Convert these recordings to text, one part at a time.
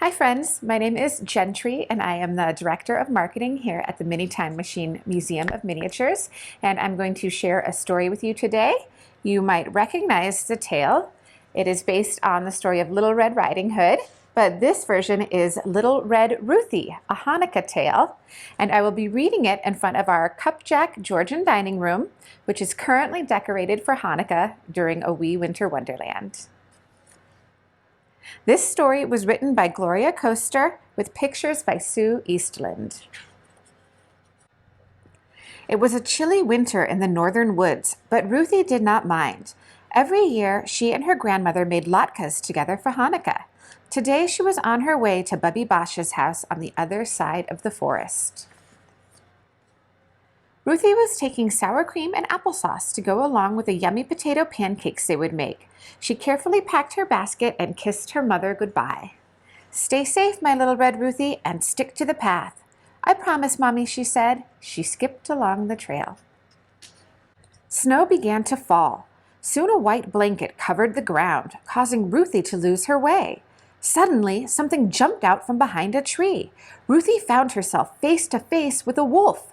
Hi friends, my name is Gentry and I am the Director of Marketing here at the Mini Time Machine Museum of Miniatures, and I'm going to share a story with you today. You might recognize the tale. It is based on the story of Little Red Riding Hood, but this version is Little Red Ruthie, a Hanukkah Tale, and I will be reading it in front of our Kupjack Georgian Dining Room, which is currently decorated for Hanukkah during a wee winter wonderland. This story was written by Gloria Koster with pictures by Sue Eastland. It was a chilly winter in the northern woods, but Ruthie did not mind. Every year, she and her grandmother made latkes together for Hanukkah. Today, she was on her way to Bubby Bosch's house on the other side of the forest. Ruthie was taking sour cream and applesauce to go along with the yummy potato pancakes they would make. She carefully packed her basket and kissed her mother goodbye. "Stay safe, my little red Ruthie, and stick to the path." "I promise, Mommy," she said. She skipped along the trail. Snow began to fall. Soon a white blanket covered the ground, causing Ruthie to lose her way. Suddenly, something jumped out from behind a tree. Ruthie found herself face to face with a wolf.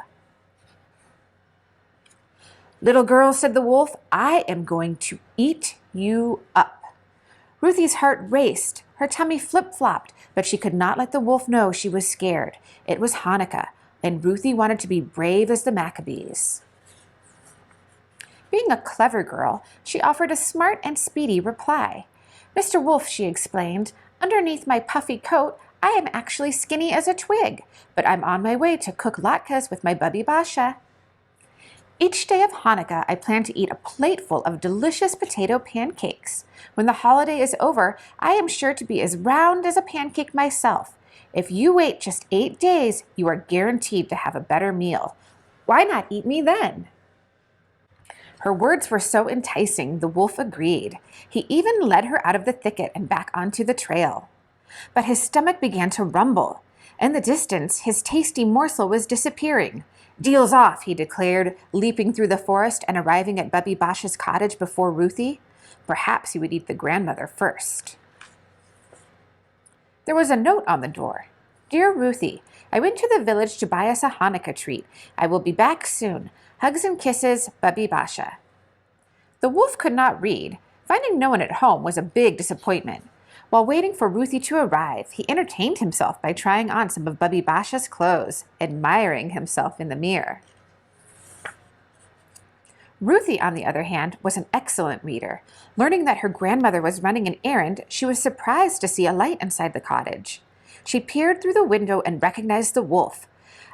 "Little girl," said the wolf, "I am going to eat you up." Ruthie's heart raced. Her tummy flip-flopped, but she could not let the wolf know she was scared. It was Hanukkah, and Ruthie wanted to be brave as the Maccabees. Being a clever girl, she offered a smart and speedy reply. "Mr. Wolf," she explained, "underneath my puffy coat, I am actually skinny as a twig, but I'm on my way to cook latkes with my Bubby Basha. Each day of Hanukkah, I plan to eat a plateful of delicious potato pancakes. When the holiday is over, I am sure to be as round as a pancake myself. If you wait just 8 days, you are guaranteed to have a better meal. Why not eat me then?" Her words were so enticing, the wolf agreed. He even led her out of the thicket and back onto the trail. But his stomach began to rumble. In the distance, his tasty morsel was disappearing. "Deal's off," he declared, leaping through the forest and arriving at Bubby Bosch's cottage before Ruthie. Perhaps he would eat the grandmother first. There was a note on the door. "Dear Ruthie, I went to the village to buy us a Hanukkah treat. I will be back soon. Hugs and kisses, Bubby Basha." The wolf could not read. Finding no one at home was a big disappointment. While waiting for Ruthie to arrive, he entertained himself by trying on some of Bubby Basha's clothes, admiring himself in the mirror. Ruthie, on the other hand, was an excellent reader. Learning that her grandmother was running an errand, she was surprised to see a light inside the cottage. She peered through the window and recognized the wolf.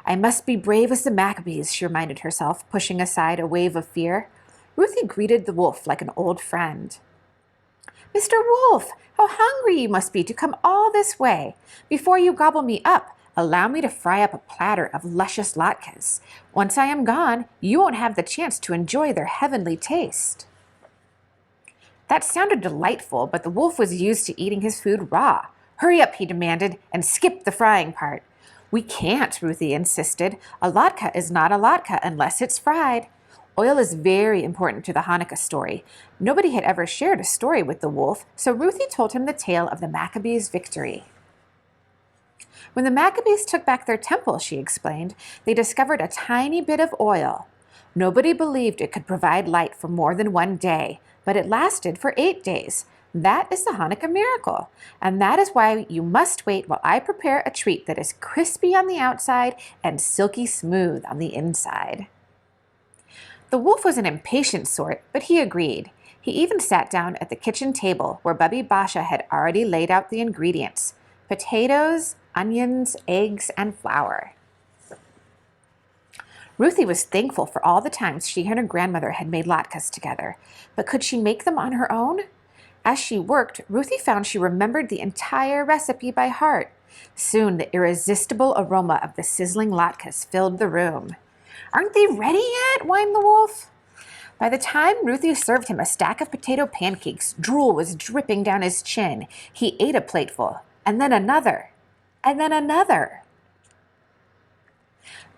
"I must be brave as the Maccabees," she reminded herself, pushing aside a wave of fear. Ruthie greeted the wolf like an old friend. "Mr. Wolf, how hungry you must be to come all this way. Before you gobble me up, allow me to fry up a platter of luscious latkes. Once I am gone, you won't have the chance to enjoy their heavenly taste." That sounded delightful, but the wolf was used to eating his food raw. "Hurry up," he demanded, "and skip the frying part." "We can't," Ruthie insisted. "A latke is not a latke unless it's fried." Oil is very important to the Hanukkah story. Nobody had ever shared a story with the wolf, so Ruthie told him the tale of the Maccabees' victory. When the Maccabees took back their temple, she explained, they discovered a tiny bit of oil. Nobody believed it could provide light for more than 1 day, but it lasted for 8 days. That is the Hanukkah miracle, and that is why you must wait while I prepare a treat that is crispy on the outside and silky smooth on the inside. The wolf was an impatient sort, but he agreed. He even sat down at the kitchen table where Bubby Basha had already laid out the ingredients: potatoes, onions, eggs, and flour. Ruthie was thankful for all the times she and her grandmother had made latkes together, but could she make them on her own? As she worked, Ruthie found she remembered the entire recipe by heart. Soon, the irresistible aroma of the sizzling latkes filled the room. "Aren't they ready yet?" whined the wolf. By the time Ruthie served him a stack of potato pancakes, drool was dripping down his chin. He ate a plateful, and then another, and then another.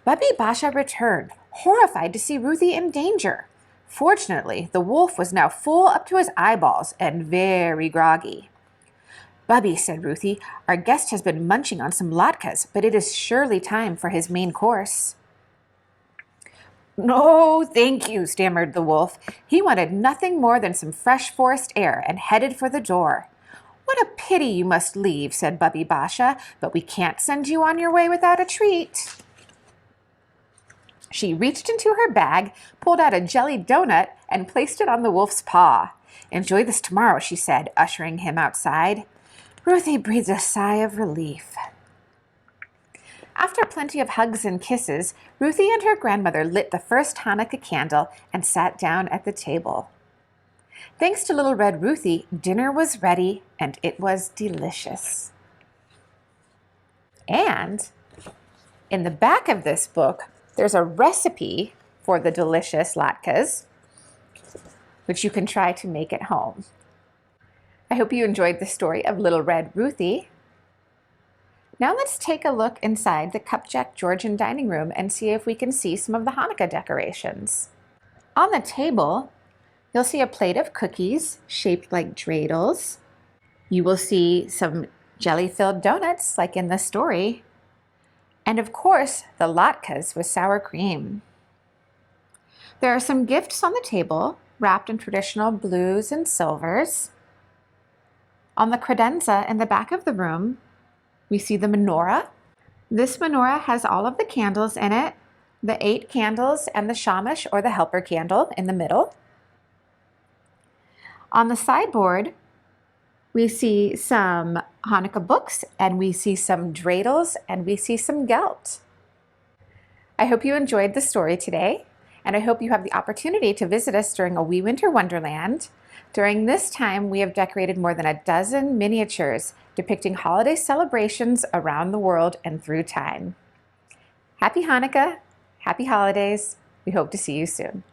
Bubby Basha returned, horrified to see Ruthie in danger. Fortunately, the wolf was now full up to his eyeballs and very groggy. "Bubby," said Ruthie, "our guest has been munching on some latkes, but it is surely time for his main course." "No, thank you," stammered the wolf. He wanted nothing more than some fresh forest air and headed for the door. "What a pity you must leave," said Bubby Basha, "but we can't send you on your way without a treat." She reached into her bag, pulled out a jelly donut, and placed it on the wolf's paw. "Enjoy this tomorrow," she said, ushering him outside. Ruthie breathed a sigh of relief. After plenty of hugs and kisses, Ruthie and her grandmother lit the first Hanukkah candle and sat down at the table. Thanks to Little Red Ruthie, dinner was ready, and it was delicious. And in the back of this book, there's a recipe for the delicious latkes, which you can try to make at home. I hope you enjoyed the story of Little Red Ruthie. Now let's take a look inside the Kupjack Georgian Dining Room and see if we can see some of the Hanukkah decorations. On the table, you'll see a plate of cookies shaped like dreidels. You will see some jelly-filled donuts like in the story. And of course, the latkes with sour cream. There are some gifts on the table wrapped in traditional blues and silvers. On the credenza in the back of the room, we see the menorah. This menorah has all of the candles in it, the 8 candles and the shamash or the helper candle in the middle. On the sideboard, we see some Hanukkah books, and we see some dreidels, and we see some gelt. I hope you enjoyed the story today, and I hope you have the opportunity to visit us during a wee winter wonderland. During this time, we have decorated more than a dozen miniatures depicting holiday celebrations around the world and through time. Happy Hanukkah, happy holidays. We hope to see you soon.